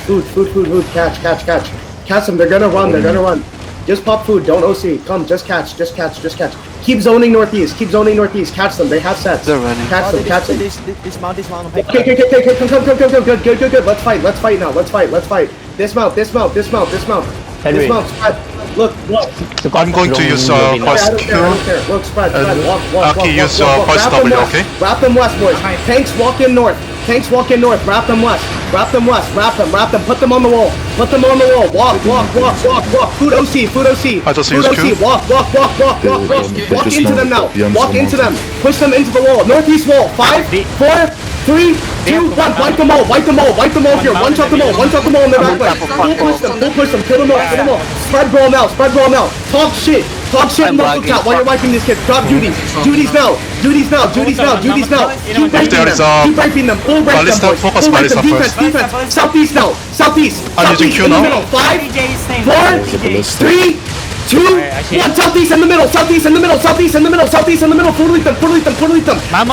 food. Catch. Catch them, they're gonna run. Just pop food, don't OC. Come, just catch. Keep zoning northeast. Catch them, they have sets. They're running. Catch them. Dismount. Okay, good. Let's fight now. Dismount. Spread. Look. I'm going to use first Q. Look, spread. Walk. Aki use first W, okay? Wrap them west, boys. Tanks walk in north. Wrap them west. Wrap them. Put them on the wall. Walk. Food OC. I just used Q. Walk into them now. Walk into them. Push them into the wall. Northeast wall. 5, 4, 3, 2, 1. Wipe them all here. One shot them all in their back line. Full push them. Kill them all. Spread brawl now. Talk shit in the lookout while you're wiping this kid. Drop duties now. Keep breaking them. Full break them, boys. Full break them. Defense. Southeast now. I'm using Q now. 5, 4, 3, 2, 1. Southeast in the middle. Fully them.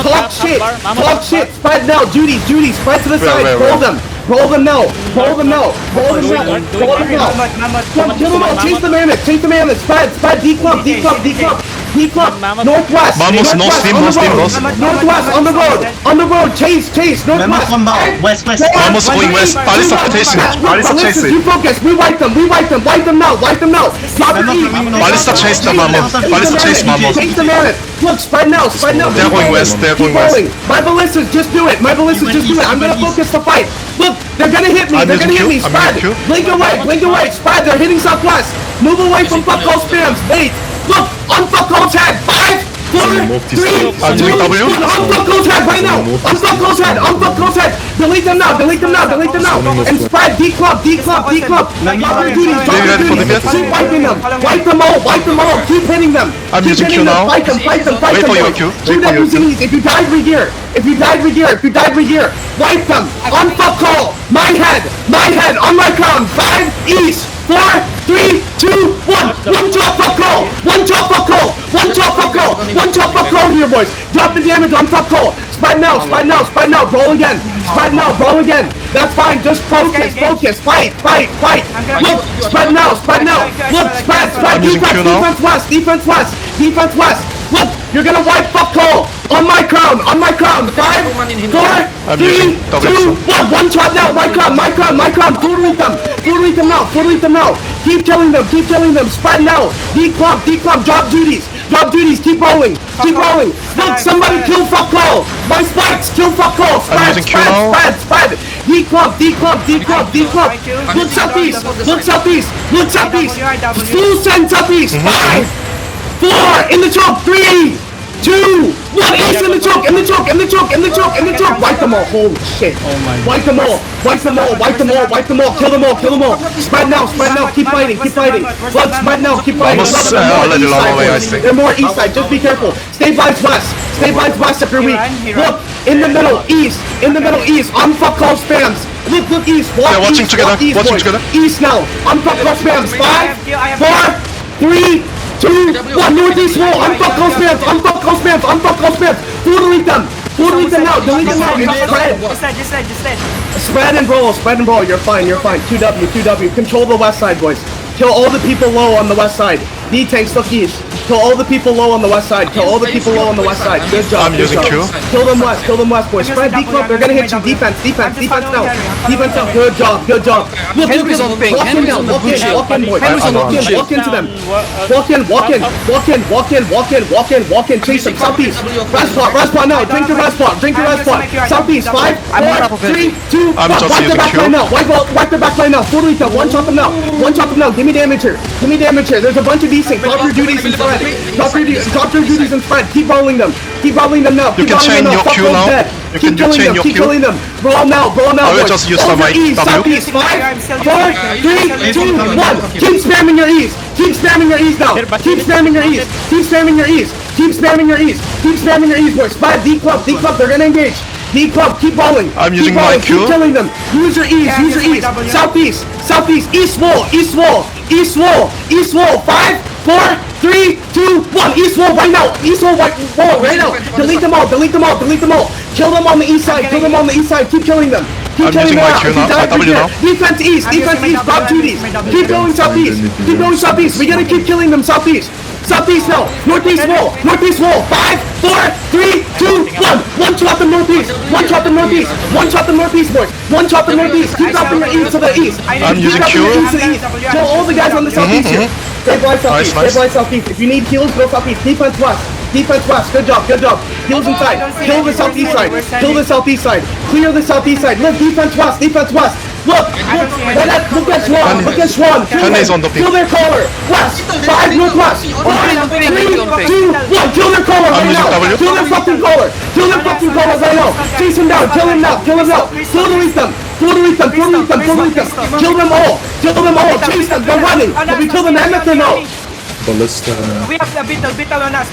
Talk shit. Spread now. Duties. Spread to the side. Roll them now. Kill them all. Chase the mammoth. Spread. D-club. Northwest. Mammoth, no steam. Northwest. On the road. Chase. Northwest. West. Mammoth going west. Ballista chasing. You focus. We wipe them. Wipe them now. Ballista chase the Mammoth. Chase the mammoth. Look, spread now. They're going west. My ballistas, just do it. I'm gonna focus the fight. Look, they're gonna hit me. Spread. Blink away. Spread. They're hitting southwest. Move away from fuck call spams. Wait. Look, unfuck call's head. 5, 4, 3, 2, 1. Unfuck call's head right now. Unfuck call's head. Delete them now. And spread. D-club. Drop your duties. Keep wiping them. Wipe them all. Keep hitting them. I'm using Q now. Fight them. Wait for your Q. If you died regear. Wipe them. Unfuck call. My head. On my crown. 5, east. 4, 3, 2, 1. One chop fuck call here, boys. Drop the damage on fuck call. Spread now. Roll again. That's fine. Just focus. Fight. Look, spread now. Look, spread. Defense west. Look, you're gonna wipe fuck call. On my crown. 5, 4, 3, 2, 1. One shot now. My crown. Food lead them now. Keep killing them. Spread now. D-club. Drop duties. Keep rolling. Look, somebody kill fuck call. My spikes. Kill fuck call. Spread. D-club. Look southeast. Full send southeast. 5, 4, in the choke. 3, 2, 1. Ace in the choke. Wipe them all. Holy shit. Wipe them all. Kill them all. Spread now. Keep fighting. Look, spread now. Keep fighting. They're more east side. Just be careful. Stay vibes west if you're weak. Look, in the middle, east. Unfuck call spams. Look east. They're watching together. East now. Unfuck call spams. 5, 4, 3, 2, 1. Northeast wall. Unfuck call spams. Food delete them now. Spread and roll. You're fine. 2W. Control the west side, boys. Kill all the people low on the west side. D-tanks, look east. Kill all the people low on the west side. Good job. I'm using Q. Kill them west, boys. Spread D-club. They're gonna hit you. Defense now. Good job. Look, walk in now. Walk in, boys. Walk into them. Walk in. Chase them. Southeast. Respawn now. Drink your respawn. Southeast. 5, 4, 3, 2, 1. I'm just Wipe the using back Q. line now. Wipe the back line now. Full retail. One chop them now. Give me damage here. There's a bunch of desync. Drop your duties and spread. Keep rolling them now. You can chain your Q now. Keep killing them. Roll now. I will just use my W. Southeast. 5, 4, 3, 2, 1. Keep spamming your E's. Now. Keep spamming your E's, boys. Spread. D-club. They're gonna engage. D-club, keep rolling. I'm using my Q. Keep killing them. Use your E's. Southeast. East wall. 5, 4, 3, 2, 1. East wall right now. Right now. Delete them all. Kill them on the east side. Keep killing them. Keep I'm killing using them my out. Q If you now. die, My W clear. now. Defense east, defense east, drop duties. Keep going southeast. Keep going southeast. We gotta keep killing them southeast. Southeast now. Northeast wall. Northeast wall. 5, 4, 3, 2, 1. One shot the northeast. One shot the northeast. One shot the northeast, boys. One shot the northeast. Keep dropping your east to the east. I'm Keep using dropping your Q. east to the east. Kill all the guys on the southeast here. Stabilize southeast. Nice. Stabilize southeast. If you need heals, go southeast. Defense west. Defense west. Good job. Good job. Heals inside. Kill the southeast side. Kill the southeast side. Clear the southeast side. Look, defense west. Defense west. Look at Swan. Look at Swan. Penny's on the ping. Kill their caller. West. 5 northwest. 5, 3, 2, 1. Kill their caller right using now. W. Kill their fucking caller. Kill their fucking caller right now. Chase him down. Kill him now. Kill him now. Floaterate them. Floaterate them. Floaterate them. Floaterate them. Kill them all. Kill them all. Chase them. They're running. Did we kill the mammoth or no? Ballista. We have the beetle on us.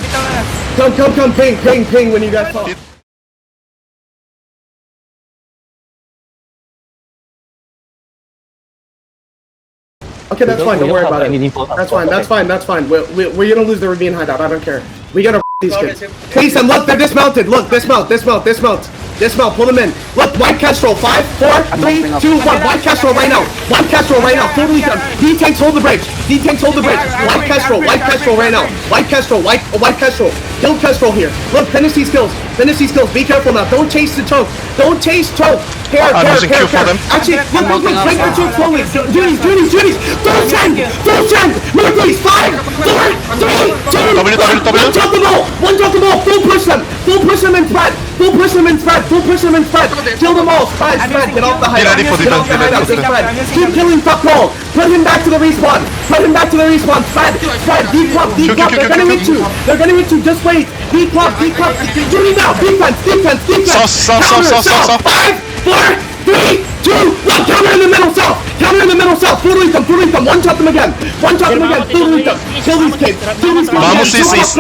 Come. Ping when you guys fall. Okay, that's fine. Don't worry about it. That's fine. We're gonna lose the ravine hideout. I don't care. We gotta these kids. Chase them. Look, they're dismounted. Look, dismount. Pull them in. Look, white Kestrel. 5, 4, 3, 2, 1. White Kestrel right now. Totally done. D-tanks hold the bridge. White Kestrel right now. White Kestrel. Kill Kestrel here. Look, finish these kills. Be careful now. Don't chase the choke. Care. Actually, look, break the choke slowly. Duties. Full send. Northeast. 5, 4, 3, 2, W. One drop the ball. Full push them and spread. Kill them all. Spread. Get off the hideout. Get ready for defense. Keep killing fuck all. Put him back to the respawn. Spread. Declop. They're gonna hit you. Just wait. Declop. Duty now. Defense. South. 5, 4, 3, 2, 1. Counter in the middle south. Floaterate them. One shot them again. Floaterate them. Kill these kids. Mammoth is east.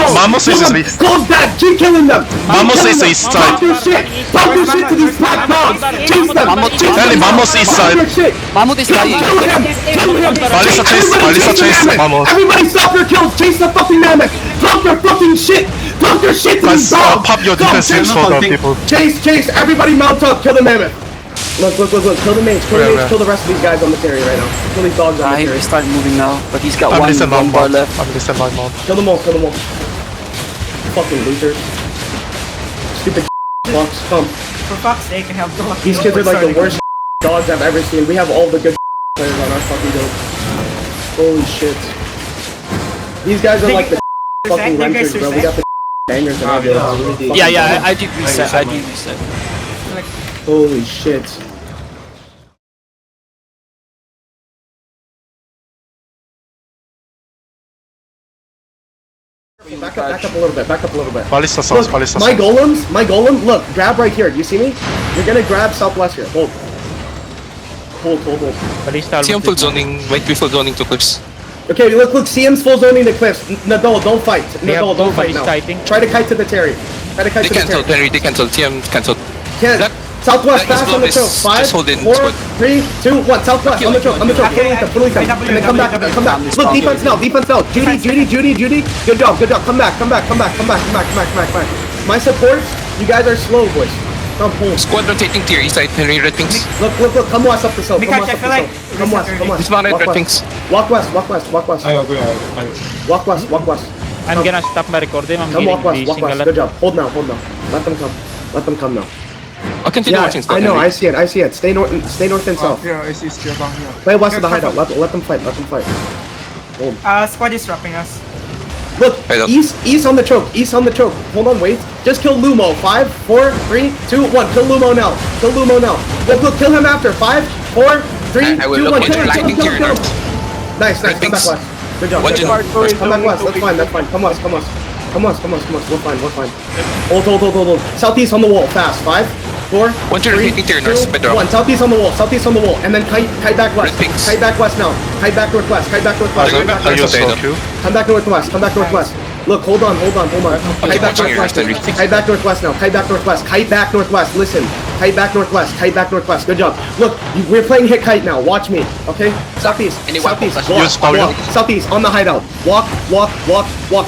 Close that. Keep killing them. Mammoth is east side. Talk your shit to these black dogs. Chase them. Ellie, Mammoth east side. Mammoth is dying. Kill him. Ballista chase. Mammoth. Everybody stop your kills. Chase the fucking mammoth. Talk your fucking shit. Talk your shit to these Guys, dogs. pop your defensives for the people. Chase. Everybody mount up. Kill the mammoth. Look. Kill the mates. Kill the rest of these guys on the carry right now. Kill these dogs on the He carry. start moving now, but he's got I'm one listening on bar mount. left. I'm listening on mount. Kill them all. Fucking losers. Stupid fucks. Come. For fuck's sake, I have the These kids are like the worst dogs I've ever seen. We have all the good players on our fucking guild. Holy shit. These guys are like the fucking renters, bro. We got the bangers in our guild. Yeah, I did reset. Holy shit. Back up a little bit. Ballista Look, south. Ballista my south. golem, look, grab right here. Do you see me? You're gonna grab southwest here. Hold. CM full zoning, wait before zoning to cliffs. Okay, look, CM's full zoning the cliffs. Nadal, don't fight. Nadal, don't fight now. Try to kite to the Terry. They cancelled, Henry, they cancelled, TM cancelled. Can't. Southwest, fast on the choke. 5, 4, 3, 2, 1. Southwest, on the choke. Fully come. And then come back. Look, defense now. Judy. Good job. Come back. My supports, you guys are slow, boys. Come home. Squad rotating tier, east side, Henry, red pinks. Look. Come west up the south. Come west. Dismounted, red pinks. Walk west. Walk west. I'm gonna stop my recording. I'm Come walk getting west. Good job. Hold now. Let them come now. I'll continue watching squad. I know. Henry. I see it. Stay north and south. Yeah, I see still down here. Play west of the hideout. Let them fight. Squad is dropping us. Look, Hideout. east on the choke. Hold on, wait. Just kill Lumo. 5, 4, 3, 2, 1. Kill Lumo now. Look, kill him after. 5, 4, 3, I will 2, look 1. into Kill lighting tier him. north. Nice. Come back Thanks. west. Good job. One gen. Come back west. That's fine. Come west. We're fine. Hold. Southeast on the wall. Fast. 5, 4, One gen 3, rotating tier 2, north, bedrock. 1. Southeast on the wall. And then kite back west. Red pinks. Kite back west now. Kite back northwest. I use slow Q. Come back northwest. Look, hold on. Kite back northwest. Henry. Kite back northwest now. Kite back northwest. Listen. Kite back northwest. Good job. Look, we're playing hit kite now. Watch me. Okay? Southeast. Anyone Southeast. focus? Walk. Use power. Southeast on the hideout. Walk.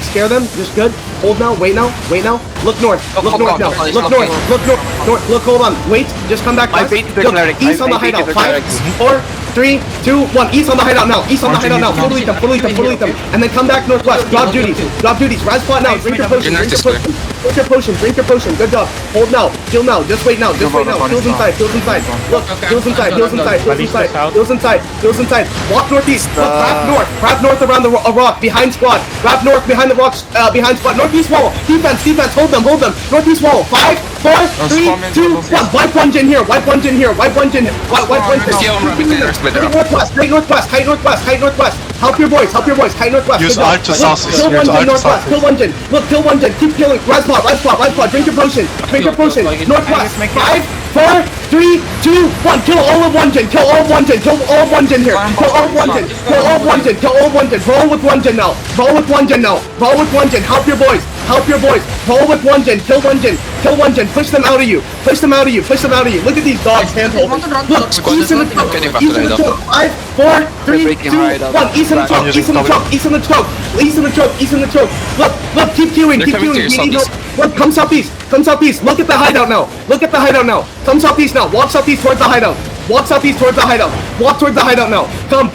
Scare them. Just good. Hold now. Wait now. Wait now. Look north. Look north now. Look north. Look north. North. Look. Hold on. Wait. Just come back. I West. baited the Look, cleric. east on the I baited hideout. the 5, clerics. 4, 3, 2, 1. East on the hideout now. East on the hideout now. Fully them. Fully them. Fully them. And then come back northwest. Drop duties. Drop duties. Rise spot now. Drink your potion. Drink your potion. Drink your potion. Drink your potion. Good job. Hold now. Kill now. Just wait now. Just wait now. Heals inside. Heals inside. Look. Heals inside. Heals inside. Heals inside. Heals inside. Heals inside. Walk northeast. Look. Grab north. Grab north around a rock. Behind squad. Grab north behind the rocks. Behind squad. Northeast wall. Defense. Defense. Hold them. Hold them. Northeast wall. 5, 4, 3, 2, 1. Wipe one in here. Wipe one in here. Wipe one in. Wipe one in. Northwest. Straight northwest. Tight northwest. Tight northwest. Help your boys. Help your boys. Tight northwest. Use alt to southeast. Kill Use one alt to northwest. southeast. Kill one gen. Look. Kill one gen. Keep killing. Rise spot. Rise spot. Rise spot. Drink your potion. Drink your potion. Northwest. 5, 4, 3, 2, 1. Kill all of one gen. Kill all of one gen. Kill all of one gen here. Kill all of one gen. Kill all of one gen. Kill all of one gen. Roll with one gen now. Roll with one gen now. Roll with one gen. Help your boys. Help your boys. Roll with one gen. Kill one gen. Kill one gen. Push them out of you. Push them out of you. Push them out of you. Look at these dogs hand holding. Look. East in the choke. East in the choke. 5, 4, 3, 2, 1. East in the choke. East in the choke. East in the choke. East in the choke. East in the choke. Look. Look. Keep queuing. Keep queuing. We need help. Look. Come southeast. Come southeast. Look at the hideout now. Look at the hideout now. Come southeast now. Walk southeast towards the hideout. Walk southeast towards the hideout. Walk towards the hideout now. Come.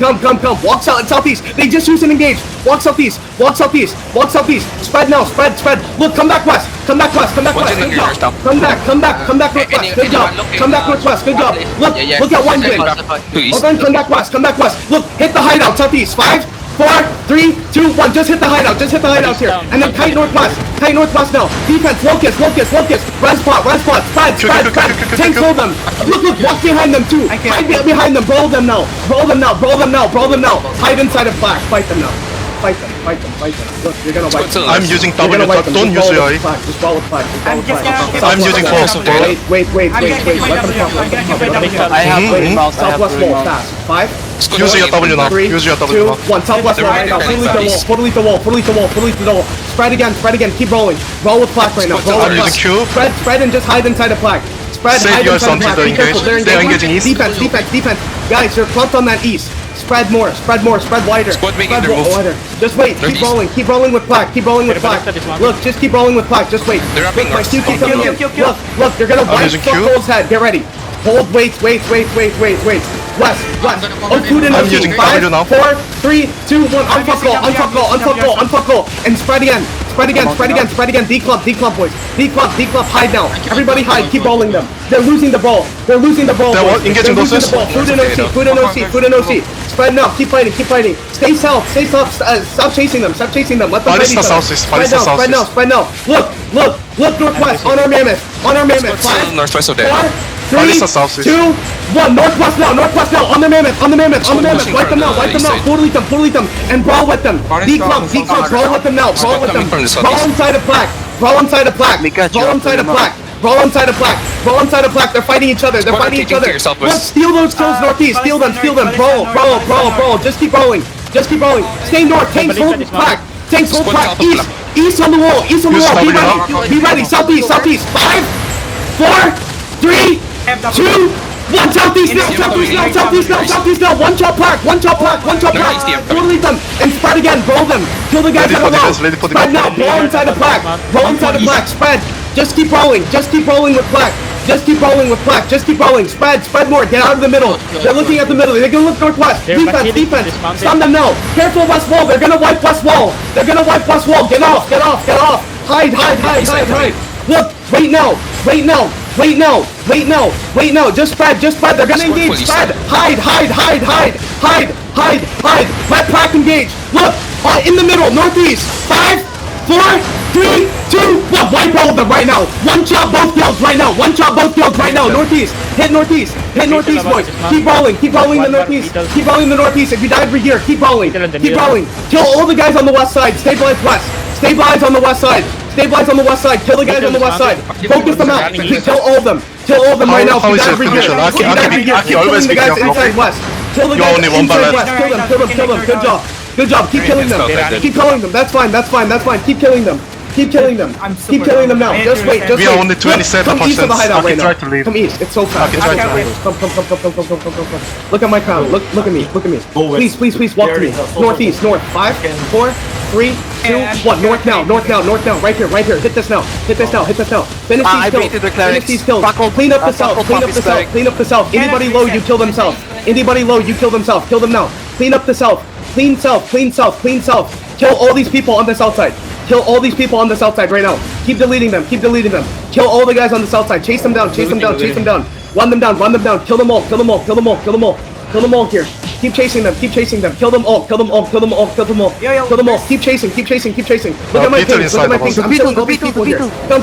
Walk southeast. They just used an engage. Walk southeast. Walk southeast. Walk southeast. Spread now. Spread. Look. Come back west. Come back west. Come back west. Good job. Come back northwest. Good job. Come back northwest. Good job. Look. Look at one gen. Hold on. Come back west. Come back west. Look. Hit the hideout southeast. 5, 4, 3, 2, 1. Just hit the hideout. Just hit the hideout here. And then tight northwest. Tight northwest now. Defense. Locust. Red spot. Spread. Tanks hold them. Look. Walk behind them too. Hide behind them. Roll them now. Hide inside of PLAC. Fight them now. Fight them. Look, you're gonna wipe them. I'm using You're gonna W, wipe them. don't use your Just roll with PLAC. I'm just gonna I'm using force. Wait. I'm gonna hit my Let them W. come. I'm gonna hit my W. I have green mouse. I have Southwest green wall, mouse. fast. 5, Use your W now. 3, Use your 2, W now. 1. Southwest wall right now. Fully the wall. Spread again. Keep rolling. Roll with PLAC right now. Roll I'm with using PLAC. Q. Spread and just hide inside of PLAC. Spread, Save hide your inside of sons PLAC. if Be careful. they're They're engaging east. Defense. Guys, you're clumped on that east. Spread more. Spread wider. Squad making Spread their move. wider. Just wait. Keep rolling with PLAC. Look, just keep rolling with PLAC. Just wait. They're upping Look, my north. Q keeps coming in. Kill. Look, you're gonna wipe using Q. Football's head. Get ready. Hold. Wait. West. On food and I'm OC. using 5, W now. 4, 3, 2, 1. Unfuck goal. Spread again. Declump, boys. Declump. Hide now. Everybody hide. Keep rolling them. They're losing the ball. They're boys. engaging They're losing bosses. the ball. Food and OC. Spread now. Keep fighting. Stay south. Stop chasing them. Let them fight Ballista each other. southeast, ballista Spread now. Look northwest. On our mammoth. 5, Northwest of there. 4, 3, Ballista southeast. 2, 1. Northwest now. On the mammoth. Wipe them now. Fully them. And brawl with them. Declump. Brawl with them now. Brawl inside of PLAC. Brawl inside of PLAC. They're fighting each other. Look, steal those kills northeast. Steal them. Brawl. Just keep rolling. Stay north. Tanks hold PLAC. East on the wall. Be ready. Southeast. 5, 4, 3, 2, 1. Southeast now. One chop PLAC. Totally them. And spread again. Roll them. Kill the guys Ready that for are low. defense, ready for Spread defense. now. Brawl inside of PLAC. Spread. Just keep rolling with PLAC. Spread more. Get out of the middle. They're looking at the middle. They're gonna look northwest. Defense. Stun them now. Careful west wall. They're gonna wipe west wall. Get off. Hide. Look. Wait now. Just spread. They're gonna engage. Spread. Hide. Let PLAC engage. Look. In the middle. Northeast. 5, 4, 3, 2, 1. Wipe all of them right now. One chop both kills right now. Northeast. Hit northeast, boys. Keep rolling the northeast. If you die every year, keep rolling. Kill all the guys on the west side. Stabilize on the west side. Kill the guys on the west side. Focus them out. Kill all of them. Right now. How If is you die your every year. condition? Aki, Keep always killing the be guys careful. inside west. Kill the You guys only one inside bullet. west. Kill them. Good job. Keep killing them. That's fine. Keep killing them. Keep killing them. I'm Keep super killing them down. now. I Just wait. Just We wait. are only 27%. Come east of the hideout right try now. to leave. Come east. It's so fast. It's so Okay, okay. fast. Come. Look at my crown. Look at me. Look at me. Please, please, please walk to me. Northeast. North. 5, 4, 3, 2, 1. North now. North now. North now. Right here. Right here. Hit this now. Hit this now. Hit this now. Finish I these baited the kills. clerics. Finish these kills. Buckle. Clean up the south. Buckle Clean up pump the is south. back. Clean up the south. Anybody low, you kill themselves. Anybody low, you kill themselves. Kill them now. Clean up the south. Clean south. Clean south. Clean south. Kill all these people on the south side. Kill all these people on the south side right now. Keep deleting them. Keep deleting them. Kill all the guys on the south side. Chase them down. Chase them down. Chase them down. Run them down. Run them down. Kill them all. Kill them all. Kill them all. Kill them all. Kill them all here. Keep chasing them. Keep chasing them. Kill them all. Kill them all. Kill them all. Kill them all. Kill them all. Keep chasing. Keep chasing. Keep chasing. Look at my Beetle pings. Look at my inside pings. of us. I'm killing all these people here. Come. No,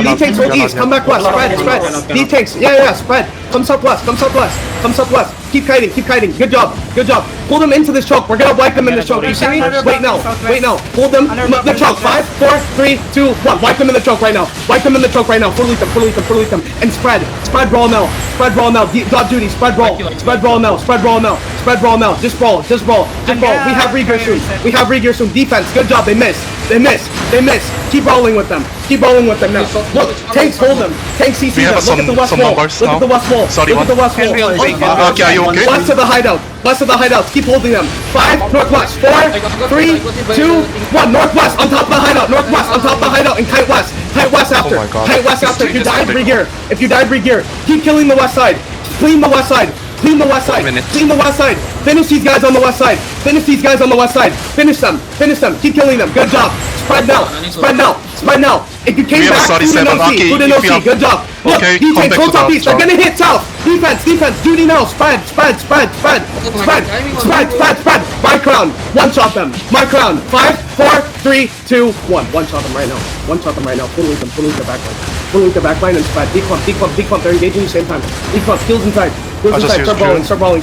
D-tanks, hold east. Come back west. Spread. D-tanks. Yeah. Spread. Come southwest. Come southwest. Keep kiting. Good job. Pull them into this choke. We're gonna wipe them in this choke. You see me? Wait now. Hold them. The choke. 5, 4, 3, 2, 1. Wipe them in the choke right now. Fully them. And spread. Spread brawl now. Drop duty. Spread brawl now. Just brawl. We have regear soon. Defense. Good job. They miss. Keep rolling with them now. Look, tanks hold them. Tanks CC them. Look at the west wall. Sorry, Look at the west wall. Okay, are you okay? West of the hideouts. Keep holding them. 5, northwest. 4, 3, 2, 1. Northwest on top of the hideout. And kite west. After. Oh my God. Kite west after. If you died, regear. Keep killing the west side. Clean the west side. Finish these guys on the west side. Finish them. Keep killing them. Good job. Spread now. If you came We have back, a food in 37. OC. Okay, Food in if OC. you have- Good job. Look, Okay, D-tanks, come back go to top the east. They're south. gonna hit south. Defense. Duty now. Spread. My crown. One shot them. My crown. 5, 4, 3, 2, 1. One shot them right now. Fully the backline and spread. Declump. They're engaging at the same time. Declump. Skills inside. Start brawling. Just brawl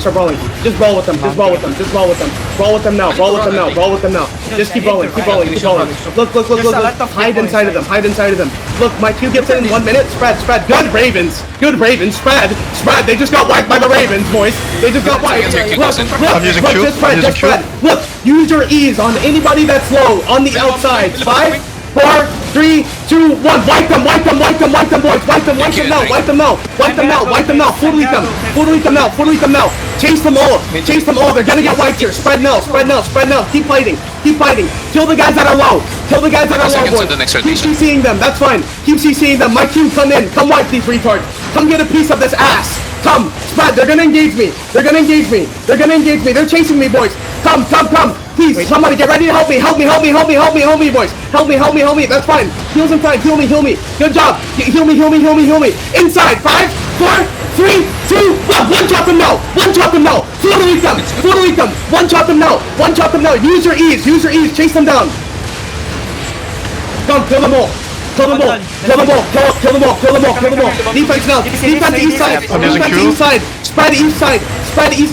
with them. Brawl with them now. Just keep rolling. Look. Hide inside of them. Look, my Q gets in 1 minute. Spread. Good Ravens. Spread. They just got wiped by the Ravens, boys. They just got wiped. I'm using Q. Just spread. Look, use your E's on anybody that's low on the outside. 5, 4, 3, 2, 1. Wipe them, boys. Wipe them now. Fully them now. Chase them all. They're gonna get wiped here. Spread now. Keep fighting. Kill the guys that are low. Boys. Keep CCing them. That's fine. Keep CCing them. My Q, come in. Come wipe these retards. Come get a piece of this ass. Come. Spread. They're gonna engage me. They're chasing me, boys. Come. Please, somebody get ready to help me. Help me, boys. Help me. That's fine. Heals inside. Heal me. Good job. Heal me. Inside. 5, 4, 3, 2, 1. One chop them now. Fully them. One chop them now. Use your E's. Chase them down. Come, kill them all. Defense now. Defense east side. Spread east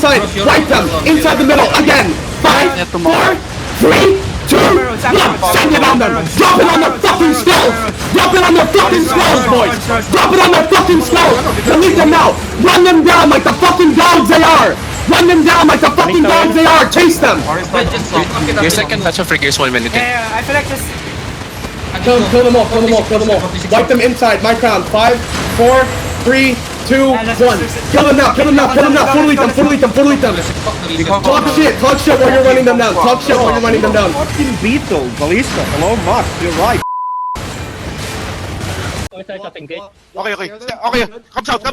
side. Wipe them. Inside the middle. Again. 5, 4, 3, 2, 1. Send it on them. Drop it on their fucking skulls, boys. Delete them now. Run them down like the fucking dogs they are. Chase them. Your second batch of riggers 1 minute. Yeah, I feel like this. Kill them all. Wipe them inside. My crown. 5, 4, 3, 2, 1. Kill them now. Fully them. Talk shit while you're running them down. Fucking Beetle, Ballista, hello, Mark, you're right. Okay. Come south.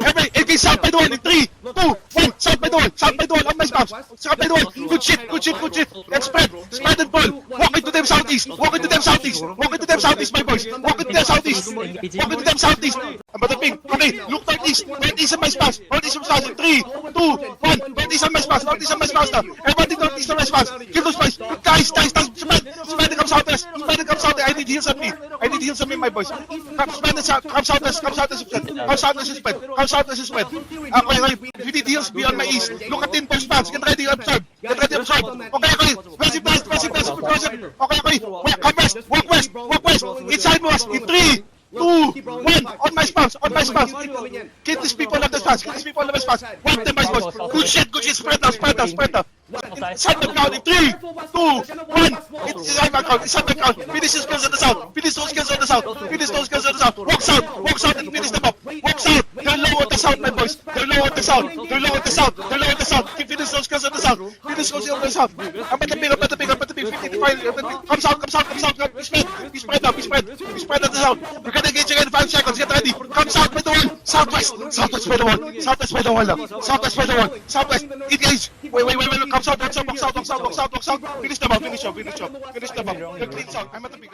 Everybody, engage south by the one in 3, 2, 1. South by the one. On my spouse. South by the one. Good shit. Let's spread and pull. Walk into them southeast, my boys. Walk into them southeast. I'm about to ping. Okay, look northeast in my spouse. In 3, 2, 1. Northeast on my spouse now. Everybody northeast on my spouse. Kill those boys. Guys. Spread and come southwest. I need heals on me, my boys. Come southwest is spread. Okay. If you need heals, be on my east. Look at the inbox spots. Get ready to absorb. Okay. Massive blast. Okay. Walk west. Inside us. In 3, 1. On my spawns. Get these people on the spawns. Walk them, my spawns. Good shit. Spread now. Inside the crowd in 3, 2, 1. Inside my crowd. Finish those kills on the south. Walk south and finish them up. Walk south. They're low at the south, my boys. They're low at the south. Keep finish those kills on the south. I'm at the big. 55. Come south. Be spread at the south. We're gonna engage again in 5 seconds. Get ready. Come south by the wall. Southwest by the wall now. Southwest. Engage. Wait. Come south. Walk south. Finish them up. You're clean south. I'm at the big.